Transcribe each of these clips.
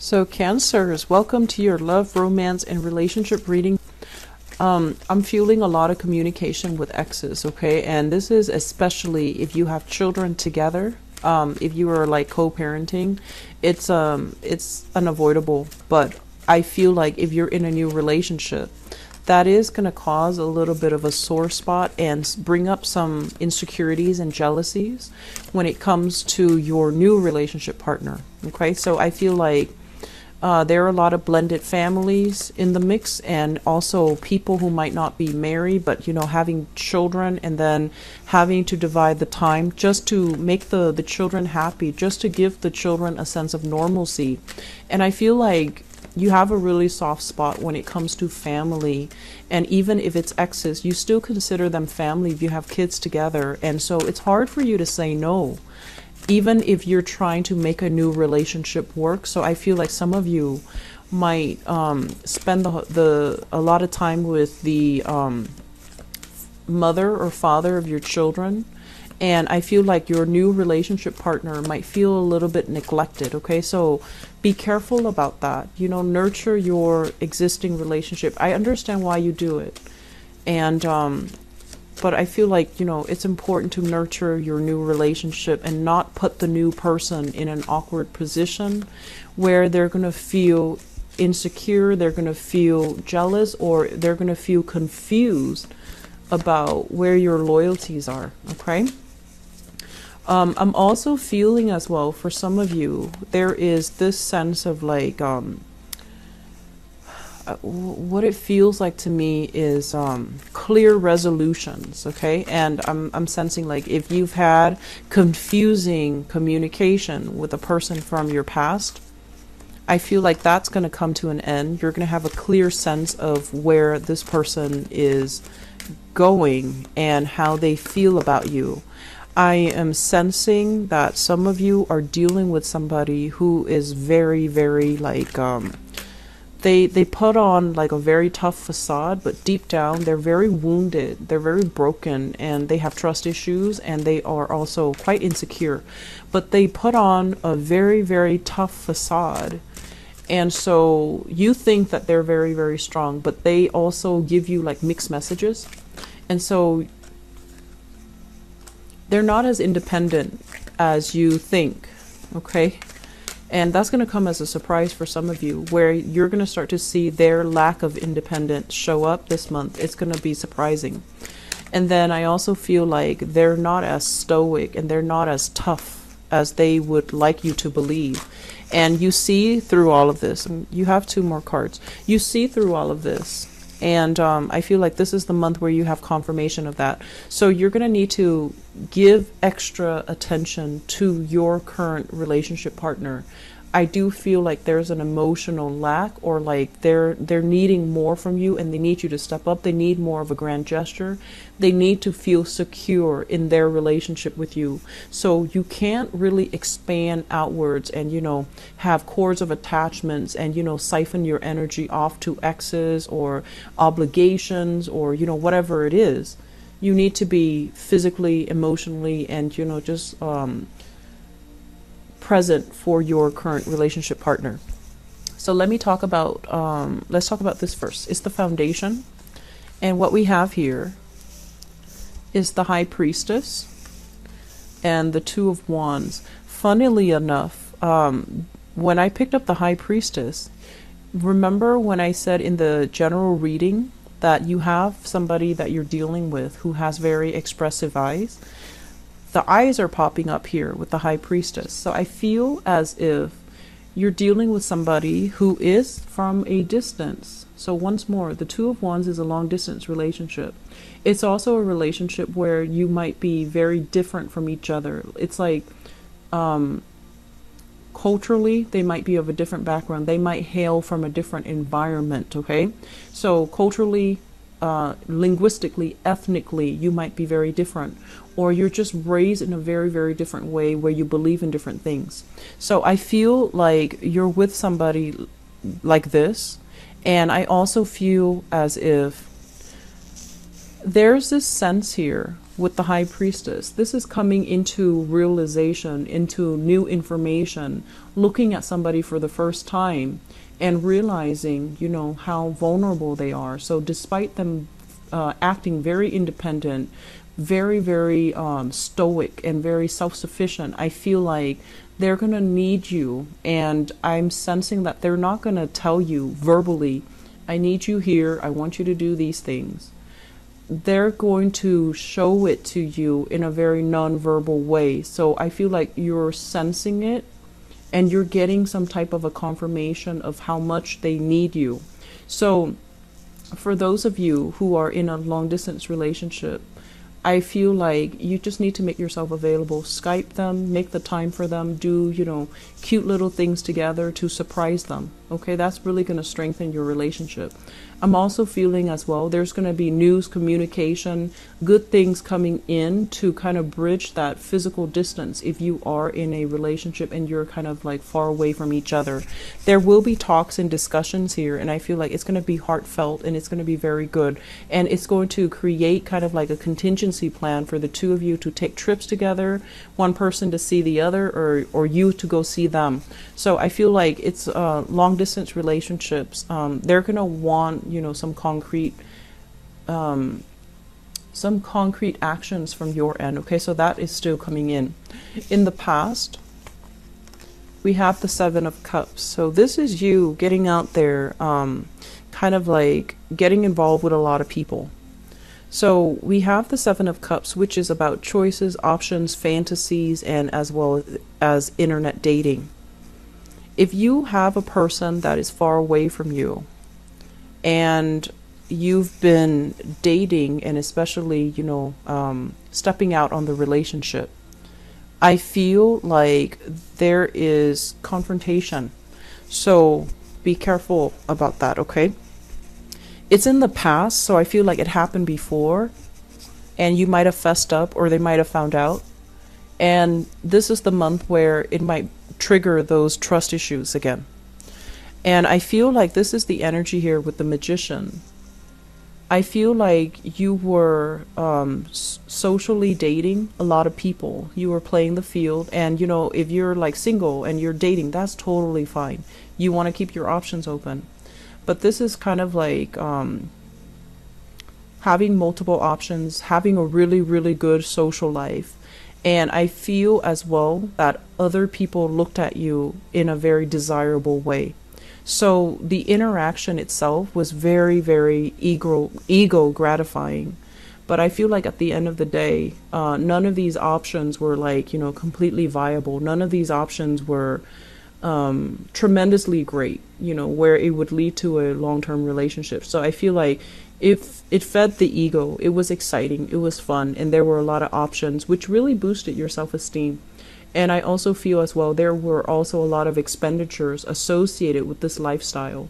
So Cancers, welcome to your love, romance, and relationship reading. I'm feeling a lot of communication with exes, okay? And this is especially if you have children together. If you are like co-parenting, it's unavoidable. But I feel like if you're in a new relationship, that is going to cause a little bit of a sore spot and bring up some insecurities and jealousies when it comes to your new relationship partner. Okay, so I feel like there are a lot of blended families in the mix, and also people who might not be married but having children, and then having to divide the time just to make the children happy, just to give the children a sense of normalcy. And I feel like you have a really soft spot when it comes to family, and even if it's exes, you still consider them family if you have kids together. And so it's hard for you to say no, even if you're trying to make a new relationship work. So I feel like some of you might spend a lot of time with the mother or father of your children. And I feel like your new relationship partner might feel a little bit neglected, okay? So be careful about that. Nurture your existing relationship. I understand why you do it. And but I feel like, it's important to nurture your new relationship and not put the new person in an awkward position where they're going to feel insecure, they're going to feel jealous, or they're going to feel confused about where your loyalties are, okay? I'm also feeling as well, for some of you, there is this sense of like, what it feels like to me is clear resolutions, okay? And I'm sensing like if you've had confusing communication with a person from your past, I feel like that's going to come to an end. You're going to have a clear sense of where this person is going and how they feel about you. I am sensing that some of you are dealing with somebody who is very, very like, they put on like a very tough facade, but deep down they're very wounded, they're very broken, and they have trust issues, and they are also quite insecure. But they put on a very, very tough facade. And so you think that they're very, very strong, but they also give you like mixed messages. And so they're not as independent as you think, okay? And that's going to come as a surprise for some of you, where you're going to start to see their lack of independence show up this month. It's going to be surprising. And then I also feel like they're not as stoic and they're not as tough as they would like you to believe. And you see through all of this. You have 2 more cards. You see through all of this. And I feel like this is the month where you have confirmation of that. So you're going to need to give extra attention to your current relationship partner. I do feel like there's an emotional lack, or like they're needing more from you, and they need you to step up. They need more of a grand gesture. They need to feel secure in their relationship with you. So you can't really expand outwards and, have cords of attachments and, siphon your energy off to exes or obligations or, whatever it is. You need to be physically, emotionally, and, just present for your current relationship partner. So let me talk about, let's talk about this first. It's the foundation. And what we have here is the High Priestess and the Two of Wands. Funnily enough, when I picked up the High Priestess, remember when I said in the general reading that you have somebody that you're dealing with who has very expressive eyes? The eyes are popping up here with the High Priestess. So I feel as if you're dealing with somebody who is from a distance. So once more, the Two of Wands is a long distance relationship. It's also a relationship where you might be very different from each other. It's like culturally, they might be of a different background. They might hail from a different environment, okay? So culturally, linguistically, ethnically, you might be very different, or you're just raised in a very, very different way where you believe in different things. So I feel like you're with somebody like this, and I also feel as if there's this sense here with the High Priestess. This is coming into realization, into new information, looking at somebody for the first time and realizing, you know, how vulnerable they are. So despite them acting very independent, very, very stoic and very self-sufficient, I feel like they're going to need you. And I'm sensing that they're not going to tell you verbally, I need you here, I want you to do these things. They're going to show it to you in a very non-verbal way. So I feel like you're sensing it and you're getting some type of a confirmation of how much they need you. So for those of you who are in a long distance relationship, I feel like you just need to make yourself available. Skype them, make the time for them, do, you know, cute little things together to surprise them. Okay, that's really going to strengthen your relationship. I'm also feeling as well, there's going to be news, communication, good things coming in to kind of bridge that physical distance if you are in a relationship and you're kind of like far away from each other. There will be talks and discussions here, and I feel like it's going to be heartfelt and it's going to be very good. And it's going to create kind of like a contingency plan for the two of you to take trips together, one person to see the other, or you to go see them. So I feel like it's long distance relationships. They're going to want, you know, some concrete actions from your end. Okay, so that is still coming in. In the past, we have the Seven of Cups. So this is you getting out there, kind of like getting involved with a lot of people. So we have the Seven of Cups, which is about choices, options, fantasies, and as well as internet dating. If you have a person that is far away from you and you've been dating and especially, you know, stepping out on the relationship, I feel like there is confrontation. So be careful about that, okay? It's in the past, so I feel like it happened before and you might have fessed up or they might have found out. And this is the month where it might trigger those trust issues again. And I feel like this is the energy here with the Magician. I feel like you were socially dating a lot of people. You were playing the field. And, you know, if you're like single and you're dating, that's totally fine. You want to keep your options open. But this is kind of like having multiple options, having a really, really good social life. And I feel as well that other people looked at you in a very desirable way. So the interaction itself was very, very ego gratifying. But I feel like at the end of the day, none of these options were like, you know, completely viable. None of these options were tremendously great, you know, where it would lead to a long-term relationship. So I feel like if it fed the ego, it was exciting, it was fun, and there were a lot of options which really boosted your self-esteem. And I also feel as well there were also a lot of expenditures associated with this lifestyle.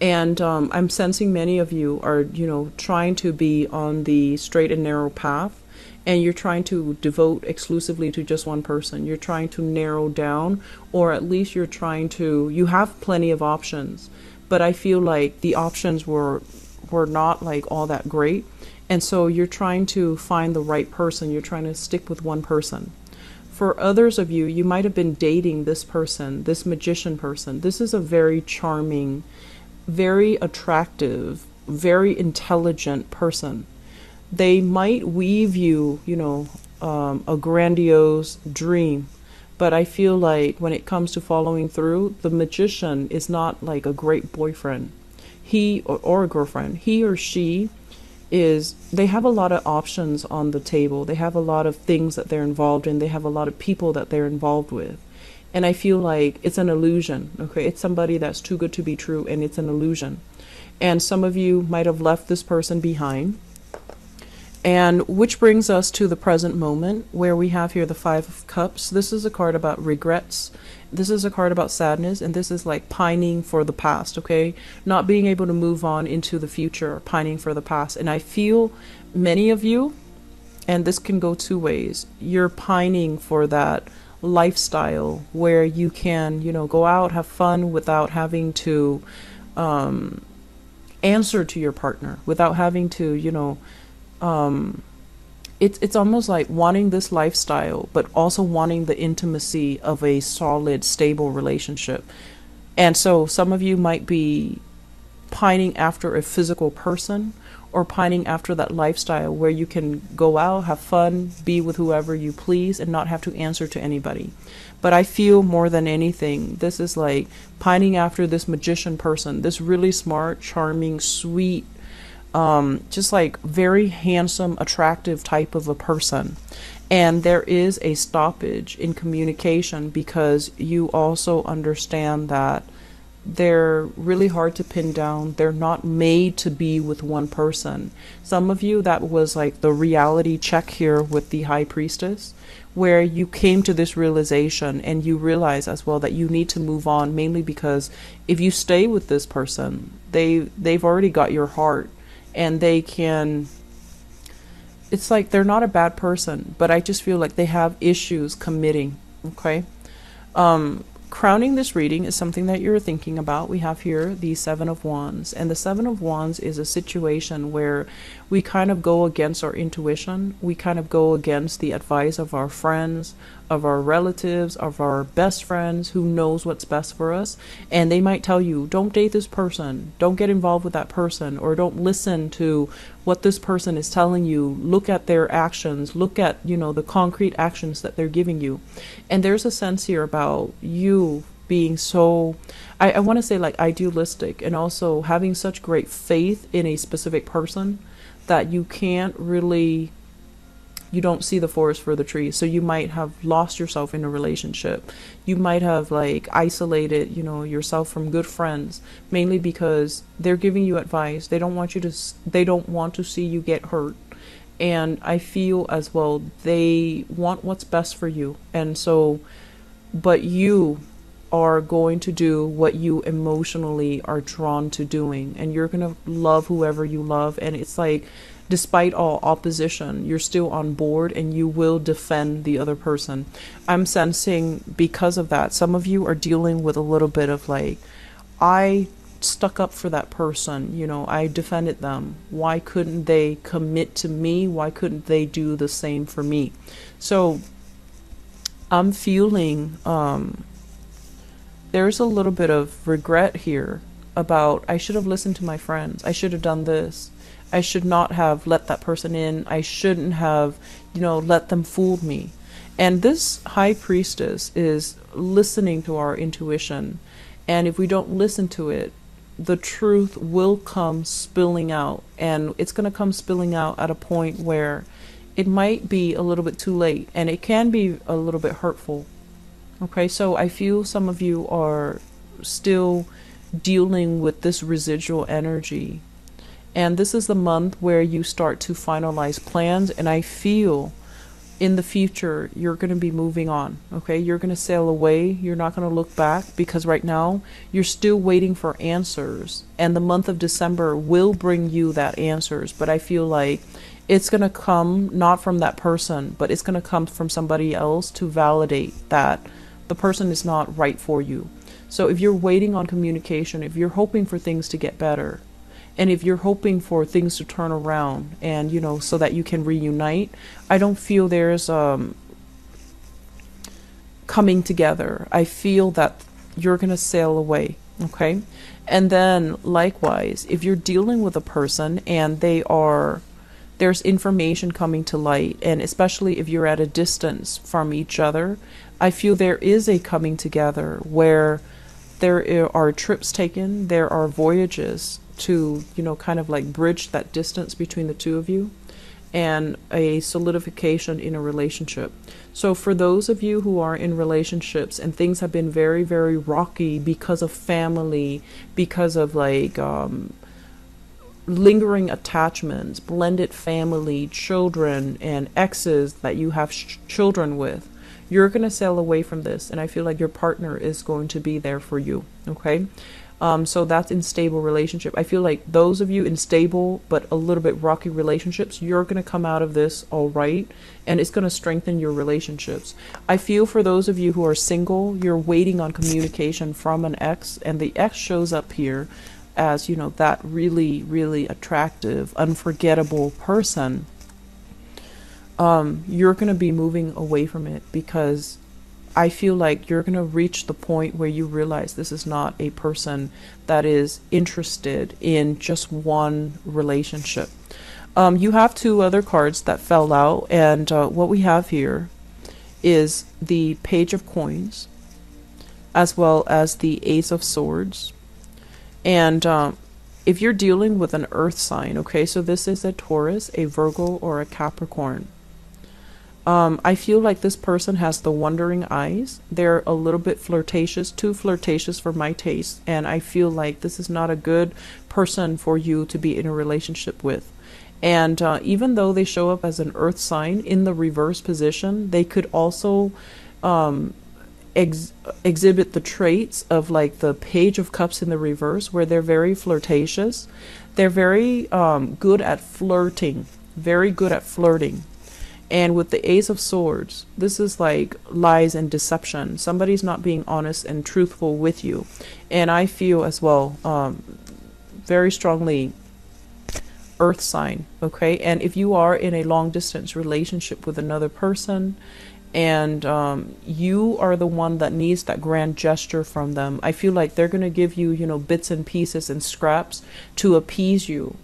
And I'm sensing many of you are, you know, trying to be on the straight and narrow path, and you're trying to devote exclusively to just one person. You're trying to narrow down, or at least you're trying to, you have plenty of options, but I feel like the options were not like all that great. And so you're trying to find the right person. You're trying to stick with one person. For others of you, you might have been dating this person, this Magician person. This is a very charming, very attractive, very intelligent person. They might weave you, you know, a grandiose dream. But I feel like when it comes to following through, the Magician is not like a great boyfriend. He or a girlfriend, he or she is, they have a lot of options on the table. They have a lot of things that they're involved in. They have a lot of people that they're involved with. And I feel like it's an illusion, okay? It's somebody that's too good to be true, and it's an illusion. And some of you might have left this person behind. And which brings us to the present moment, where we have here the Five of Cups. This is a card about regrets. This is a card about sadness, and this is like pining for the past, okay? Not being able to move on into the future, pining for the past. And I feel many of you, and this can go two ways, you're pining for that lifestyle where you can, you know, go out, have fun without having to answer to your partner, without having to, you know, it's almost like wanting this lifestyle, but also wanting the intimacy of a solid, stable relationship. And so some of you might be pining after a physical person, or pining after that lifestyle where you can go out, have fun, be with whoever you please, and not have to answer to anybody. But I feel more than anything, this is like pining after this magician person, this really smart, charming, sweet, just like very handsome, attractive type of a person. And there is a stoppage in communication because you also understand that they're really hard to pin down. They're not made to be with one person. Some of you, that was like the reality check here with the High Priestess, where you came to this realization and you realize as well that you need to move on, mainly because if you stay with this person, they've already got your heart, and they can, it's like they're not a bad person, but I just feel like they have issues committing. Okay. Crowning this reading is something that you're thinking about. We have here the Seven of Wands, and the Seven of Wands is a situation where we kind of go against our intuition. We kind of go against the advice of our friends, of our relatives, of our best friends who knows what's best for us. And they might tell you, don't date this person, don't get involved with that person, or don't listen to what this person is telling you. Look at their actions, look at, you know, the concrete actions that they're giving you. And there's a sense here about you being so, I want to say like idealistic, and also having such great faith in a specific person that you can't really, you don't see the forest for the trees. So you might have lost yourself in a relationship. You might have like isolated, you know, yourself from good friends, mainly because they're giving you advice. They don't want you to, they don't want to see you get hurt. And I feel as well, they want what's best for you. And so, but you are going to do what you emotionally are drawn to doing, and you're going to love whoever you love. And it's like, despite all opposition, you're still on board and you will defend the other person. I'm sensing because of that, some of you are dealing with a little bit of like, I stuck up for that person, you know, I defended them. Why couldn't they commit to me? Why couldn't they do the same for me? So I'm feeling, there's a little bit of regret here about, I should have listened to my friends. I should have done this. I should not have let that person in. I shouldn't have, you know, let them fool me. And this High Priestess is listening to our intuition. And if we don't listen to it, the truth will come spilling out. And it's going to come spilling out at a point where it might be a little bit too late. And it can be a little bit hurtful. Okay, so I feel some of you are still dealing with this residual energy. And this is the month where you start to finalize plans. And I feel in the future, you're going to be moving on. Okay, you're going to sail away. You're not going to look back, because right now you're still waiting for answers. And the month of December will bring you that answers. But I feel like it's going to come not from that person, but it's going to come from somebody else to validate that the person is not right for you. So if you're waiting on communication, if you're hoping for things to get better, and if you're hoping for things to turn around and, you know, so that you can reunite, I don't feel there's coming together. I feel that you're going to sail away. Okay. And then likewise, if you're dealing with a person and there's information coming to light, and especially if you're at a distance from each other, I feel there is a coming together where there are trips taken, there are voyages to, you know, kind of like bridge that distance between the two of you, and a solidification in a relationship. So for those of you who are in relationships and things have been very, very rocky because of family, because of like lingering attachments, blended family, children, and exes that you have children with, you're going to sail away from this. And I feel like your partner is going to be there for you. Okay. So that's in stable relationship. I feel like those of you in stable but a little bit rocky relationships, you're going to come out of this all right, and it's going to strengthen your relationships. I feel for those of you who are single, you're waiting on communication from an ex, and the ex shows up here as, you know, that really, really attractive, unforgettable person. you're going to be moving away from it, because I feel like you're going to reach the point where you realize this is not a person that is interested in just one relationship. You have two other cards that fell out, and what we have here is the Page of Coins, as well as the Ace of Swords. And if you're dealing with an earth sign, okay, so this is a Taurus, a Virgo, or a Capricorn. I feel like this person has the wandering eyes. They're a little bit flirtatious, too flirtatious for my taste. And I feel like this is not a good person for you to be in a relationship with. And even though they show up as an earth sign in the reverse position, they could also exhibit the traits of like the Page of Cups in the reverse, where they're very flirtatious. They're very good at flirting, very good at flirting. And with the Ace of Swords, this is like lies and deception. Somebody's not being honest and truthful with you. And I feel as well, very strongly, earth sign, okay? And if you are in a long distance relationship with another person, and you are the one that needs that grand gesture from them, I feel like they're going to give you, you know, bits and pieces and scraps to appease you,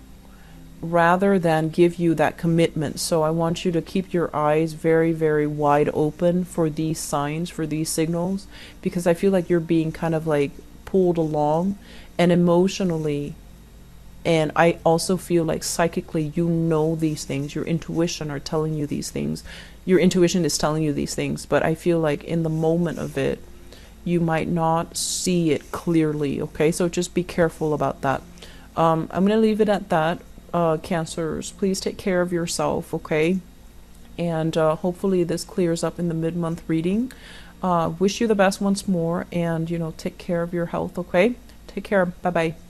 rather than give you that commitment. So I want you to keep your eyes very, very wide open for these signs, for these signals, because I feel like you're being kind of like pulled along, and emotionally, and I also feel like psychically, you know these things. Your intuition are telling you these things. Your intuition is telling you these things, but I feel like in the moment of it, you might not see it clearly, okay? So just be careful about that. I'm going to leave it at that. Cancers, please take care of yourself, okay? And hopefully this clears up in the mid-month reading. Wish you the best once more, and, you know, take care of your health, okay? Take care. Bye-bye.